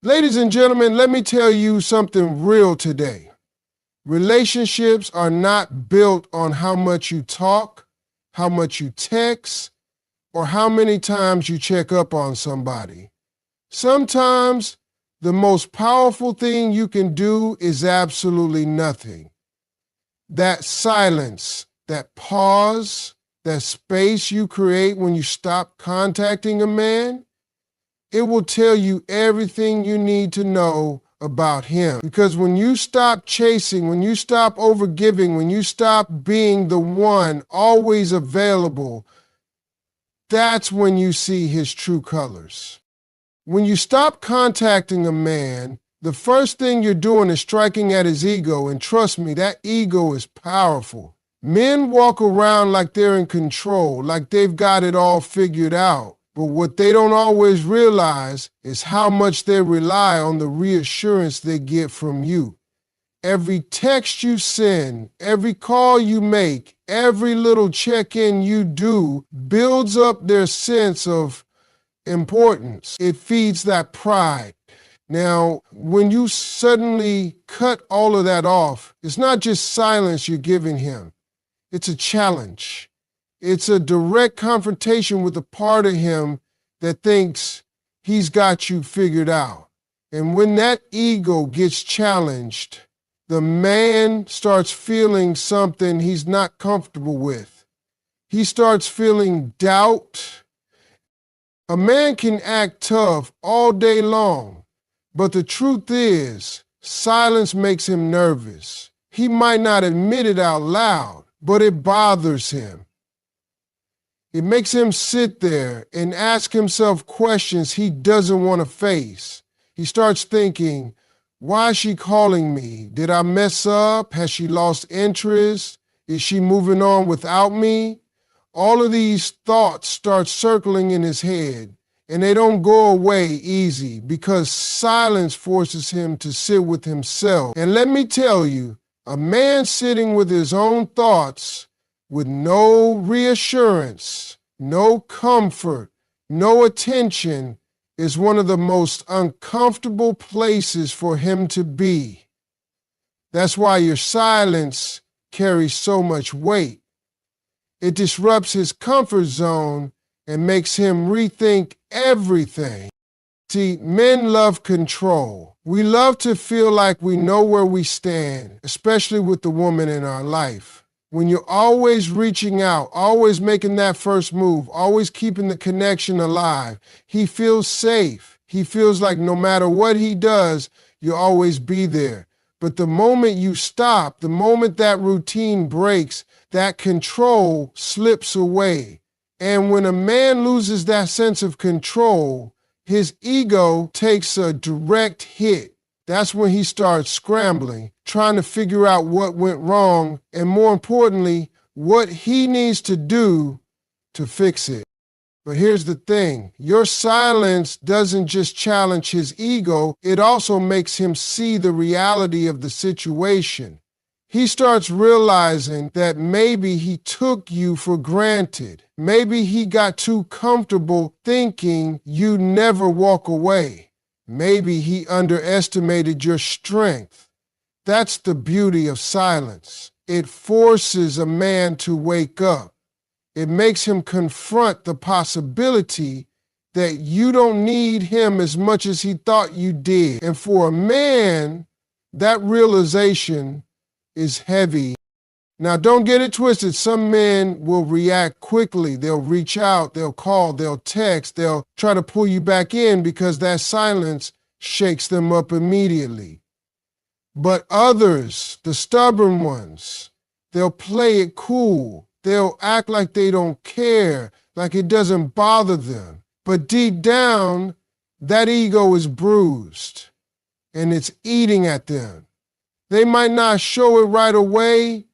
Ladies and gentlemen, let me tell you something real today. Relationships are not built on how much you talk, how much you text, or how many times you check up on somebody. Sometimes the most powerful thing you can do is absolutely nothing. That silence, that pause, that space you create when you stop contacting a man, it will tell you everything you need to know about him. Because when you stop chasing, when you stop overgiving, when you stop being the one always available, that's when you see his true colors. When you stop contacting a man, the first thing you're doing is striking at his ego, and trust me, that ego is powerful. Men walk around like they're in control, like they've got it all figured out. But what they don't always realize is how much they rely on the reassurance they get from you. Every text you send, every call you make, every little check-in you do builds up their sense of importance. It feeds that pride. Now, when you suddenly cut all of that off, it's not just silence you're giving him. It's a challenge. It's a direct confrontation with a part of him that thinks he's got you figured out. And when that ego gets challenged, the man starts feeling something he's not comfortable with. He starts feeling doubt. A man can act tough all day long, but the truth is, silence makes him nervous. He might not admit it out loud, but it bothers him. It makes him sit there and ask himself questions he doesn't want to face. He starts thinking, why is she calling me? Did I mess up? Has she lost interest? Is she moving on without me? All of these thoughts start circling in his head, and they don't go away easy because silence forces him to sit with himself. And let me tell you, a man sitting with his own thoughts, with no reassurance, no comfort, no attention, is one of the most uncomfortable places for him to be. That's why your silence carries so much weight. It disrupts his comfort zone and makes him rethink everything. See, men love control. We love to feel like we know where we stand, especially with the woman in our life. When you're always reaching out, always making that first move, always keeping the connection alive, he feels safe. He feels like no matter what he does, you'll always be there. But the moment you stop, the moment that routine breaks, that control slips away. And when a man loses that sense of control, his ego takes a direct hit. That's when he starts scrambling, trying to figure out what went wrong, and more importantly, what he needs to do to fix it. But here's the thing, your silence doesn't just challenge his ego, it also makes him see the reality of the situation. He starts realizing that maybe he took you for granted. Maybe he got too comfortable thinking you'd never walk away. Maybe he underestimated your strength. That's the beauty of silence. It forces a man to wake up. It makes him confront the possibility that you don't need him as much as he thought you did. And for a man, that realization is heavy. Now, don't get it twisted. Some men will react quickly. They'll reach out, they'll call, they'll text, they'll try to pull you back in because that silence shakes them up immediately. But others, the stubborn ones, they'll play it cool. They'll act like they don't care, like it doesn't bother them. But deep down, that ego is bruised and it's eating at them. They might not show it right away,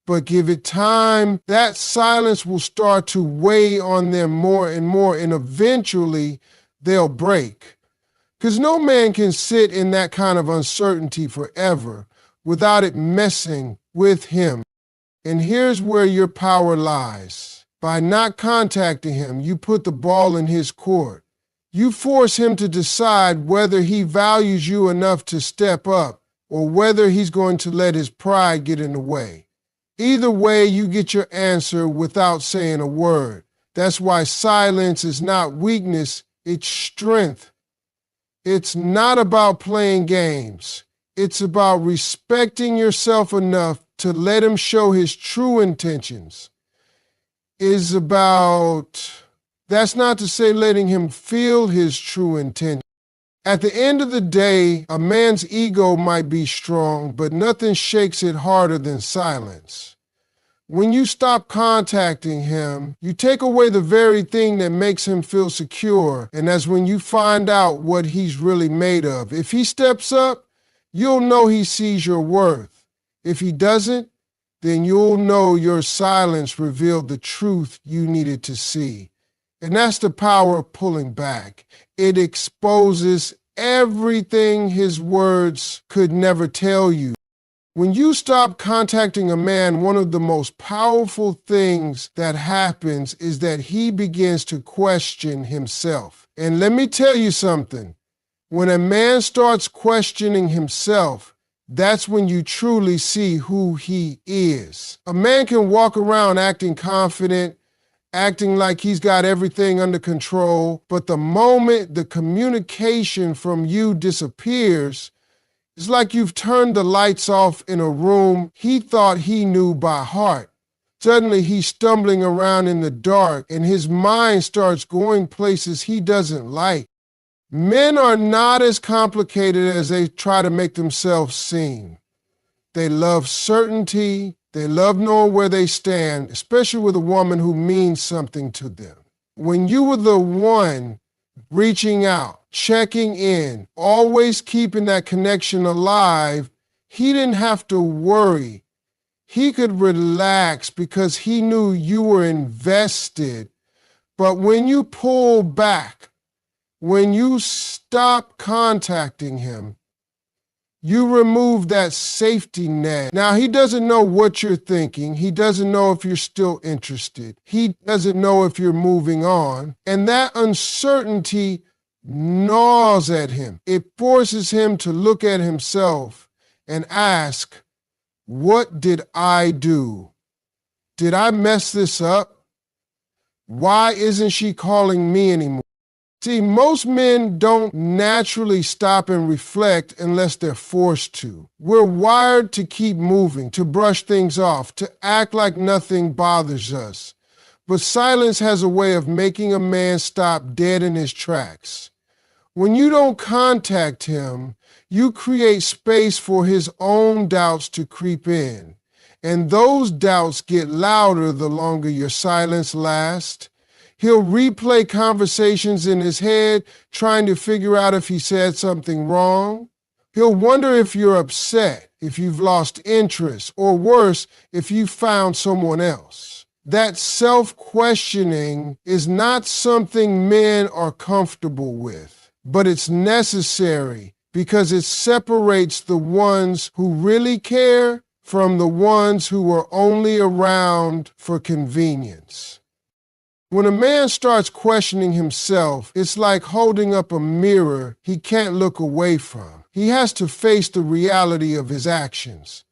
but give it time. That silence will start to weigh on them more and more, and eventually they'll break. Because no man can sit in that kind of uncertainty forever without it messing with him. And here's where your power lies. By not contacting him, you put the ball in his court. You force him to decide whether he values you enough to step up or whether he's going to let his pride get in the way. Either way, you get your answer without saying a word. That's why silence is not weakness, it's strength. It's not about playing games. It's about respecting yourself enough to let him show his true intentions. That's not to say letting him feel his true intention. At the end of the day, a man's ego might be strong, but nothing shakes it harder than silence. When you stop contacting him, you take away the very thing that makes him feel secure, and that's when you find out what he's really made of. If he steps up, you'll know he sees your worth. If he doesn't, then you'll know your silence revealed the truth you needed to see. And that's the power of pulling back. It exposes everything his words could never tell you. When you stop contacting a man, one of the most powerful things that happens is that he begins to question himself. And let me tell you something. When a man starts questioning himself, that's when you truly see who he is. A man can walk around acting confident, acting like he's got everything under control, but the moment the communication from you disappears, it's like you've turned the lights off in a room he thought he knew by heart. Suddenly he's stumbling around in the dark and his mind starts going places he doesn't like. Men are not as complicated as they try to make themselves seem. They love certainty. They love knowing where they stand, especially with a woman who means something to them. When you were the one reaching out, checking in, always keeping that connection alive, he didn't have to worry. He could relax because he knew you were invested. But when you pull back, when you stop contacting him, you remove that safety net. Now, he doesn't know what you're thinking. He doesn't know if you're still interested. He doesn't know if you're moving on. And that uncertainty gnaws at him. It forces him to look at himself and ask, what did I do? Did I mess this up? Why isn't she calling me anymore? See, most men don't naturally stop and reflect unless they're forced to. We're wired to keep moving, to brush things off, to act like nothing bothers us. But silence has a way of making a man stop dead in his tracks. When you don't contact him, you create space for his own doubts to creep in. And those doubts get louder the longer your silence lasts. He'll replay conversations in his head, trying to figure out if he said something wrong. He'll wonder if you're upset, if you've lost interest, or worse, if you found someone else. That self-questioning is not something men are comfortable with, but it's necessary because it separates the ones who really care from the ones who are only around for convenience. When a man starts questioning himself, it's like holding up a mirror he can't look away from. He has to face the reality of his actions.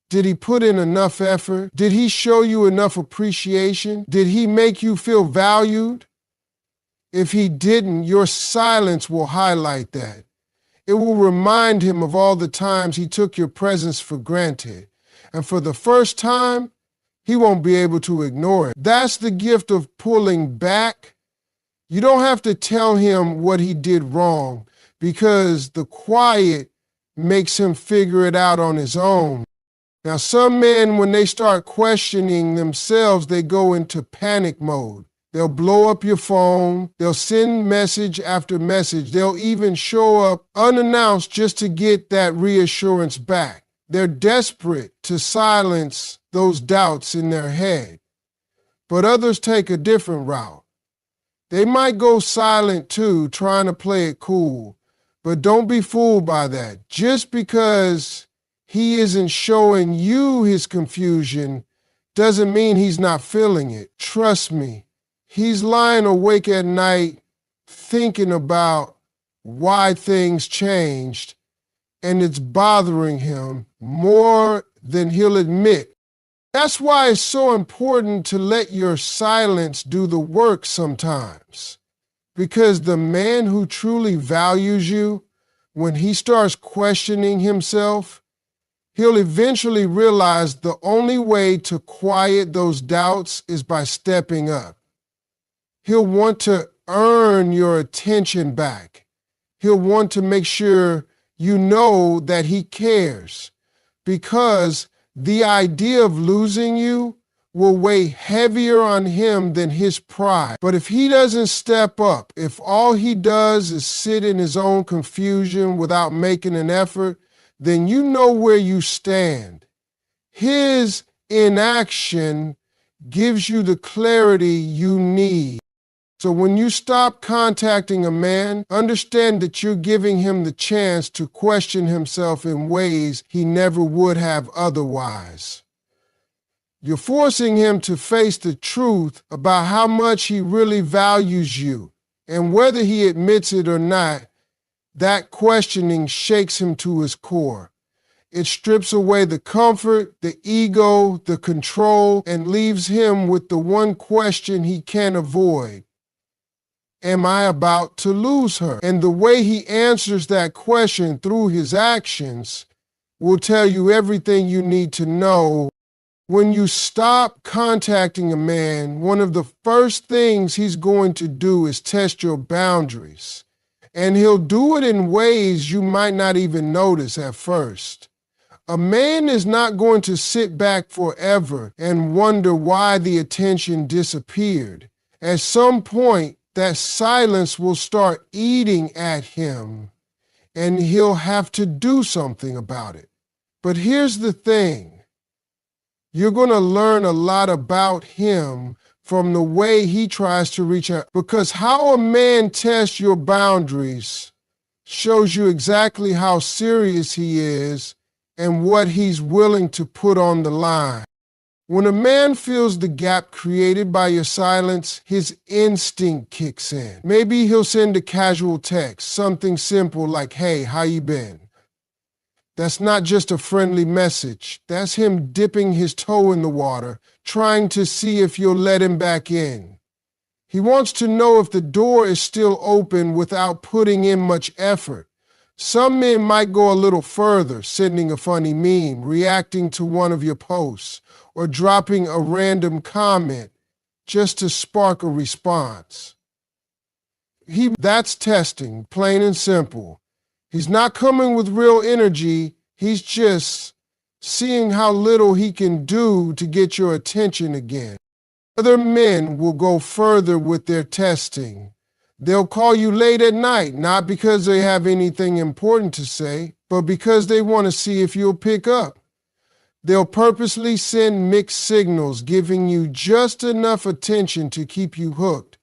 Did he put in enough effort? Did he show you enough appreciation? Did he make you feel valued? If he didn't, your silence will highlight that. It will remind him of all the times he took your presence for granted. And for the first time, he won't be able to ignore it. That's the gift of pulling back. You don't have to tell him what he did wrong because the quiet makes him figure it out on his own. Now, some men, when they start questioning themselves, they go into panic mode. They'll blow up your phone. They'll send message after message. They'll even show up unannounced just to get that reassurance back. They're desperate to silence those doubts in their head. But others take a different route. They might go silent too, trying to play it cool. But don't be fooled by that. Just because he isn't showing you his confusion doesn't mean he's not feeling it. Trust me, he's lying awake at night thinking about why things changed, and it's bothering him more than he'll admit. That's why it's so important to let your silence do the work sometimes. Because the man who truly values you, when he starts questioning himself, he'll eventually realize the only way to quiet those doubts is by stepping up. He'll want to earn your attention back. He'll want to make sure you know that he cares, because the idea of losing you will weigh heavier on him than his pride. But if he doesn't step up, if all he does is sit in his own confusion without making an effort, then you know where you stand. His inaction gives you the clarity you need. So when you stop contacting a man, understand that you're giving him the chance to question himself in ways he never would have otherwise. You're forcing him to face the truth about how much he really values you. And whether he admits it or not, that questioning shakes him to his core. It strips away the comfort, the ego, the control, and leaves him with the one question he can't avoid. Am I about to lose her? And the way he answers that question through his actions will tell you everything you need to know. When you stop contacting a man, one of the first things he's going to do is test your boundaries. And he'll do it in ways you might not even notice at first. A man is not going to sit back forever and wonder why the attention disappeared. At some point, that silence will start eating at him, and he'll have to do something about it. But here's the thing. You're going to learn a lot about him from the way he tries to reach out, because how a man tests your boundaries shows you exactly how serious he is and what he's willing to put on the line. When a man feels the gap created by your silence, his instinct kicks in. Maybe he'll send a casual text, something simple like, "Hey, how you been?" That's not just a friendly message. That's him dipping his toe in the water, trying to see if you'll let him back in. He wants to know if the door is still open without putting in much effort. Some men might go a little further, sending a funny meme, reacting to one of your posts, or dropping a random comment just to spark a response. That's testing, plain and simple. He's not coming with real energy. He's just seeing how little he can do to get your attention again. Other men will go further with their testing. They'll call you late at night, not because they have anything important to say, but because they want to see if you'll pick up. They'll purposely send mixed signals, giving you just enough attention to keep you hooked,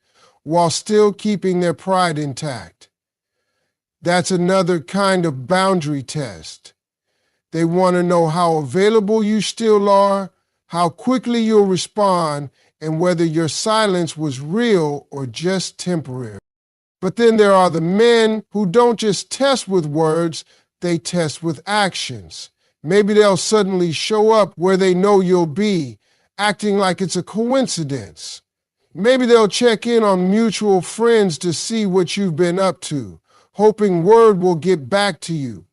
while still keeping their pride intact. That's another kind of boundary test. They want to know how available you still are, how quickly you'll respond, and whether your silence was real or just temporary. But then there are the men who don't just test with words, they test with actions. Maybe they'll suddenly show up where they know you'll be, acting like it's a coincidence. Maybe they'll check in on mutual friends to see what you've been up to, hoping word will get back to you.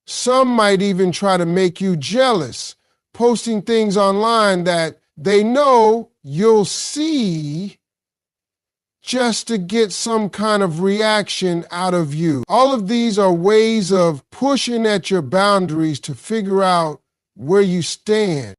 Some might even try to make you jealous, posting things online that they know you'll see just to get some kind of reaction out of you. All of these are ways of pushing at your boundaries to figure out where you stand.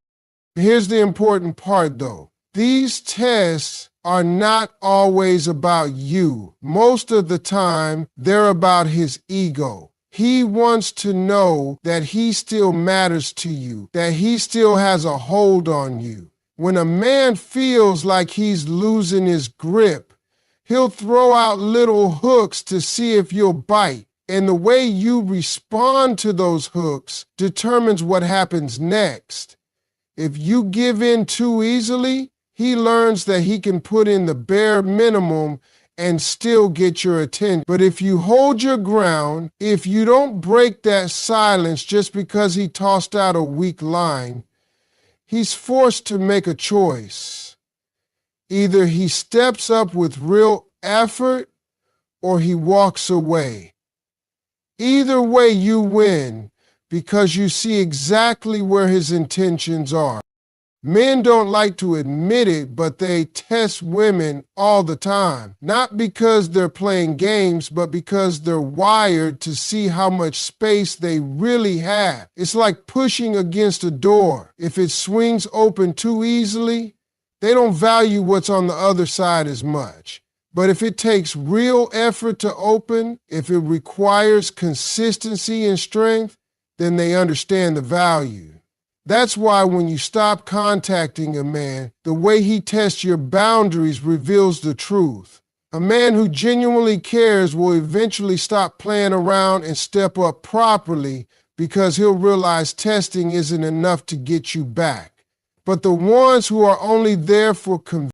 Here's the important part though. These tests are not always about you. Most of the time, they're about his ego. He wants to know that he still matters to you, that he still has a hold on you. When a man feels like he's losing his grip, he'll throw out little hooks to see if you'll bite. And the way you respond to those hooks determines what happens next. If you give in too easily, he learns that he can put in the bare minimum and still get your attention. But if you hold your ground, if you don't break that silence just because he tossed out a weak line, he's forced to make a choice. Either he steps up with real effort or he walks away. Either way, you win because you see exactly where his intentions are. Men don't like to admit it, but they test women all the time. Not because they're playing games, but because they're wired to see how much space they really have. It's like pushing against a door. If it swings open too easily, they don't value what's on the other side as much. But if it takes real effort to open, if it requires consistency and strength, then they understand the value. That's why when you stop contacting a man, the way he tests your boundaries reveals the truth. A man who genuinely cares will eventually stop playing around and step up properly because he'll realize testing isn't enough to get you back. But the ones who are only there for convenience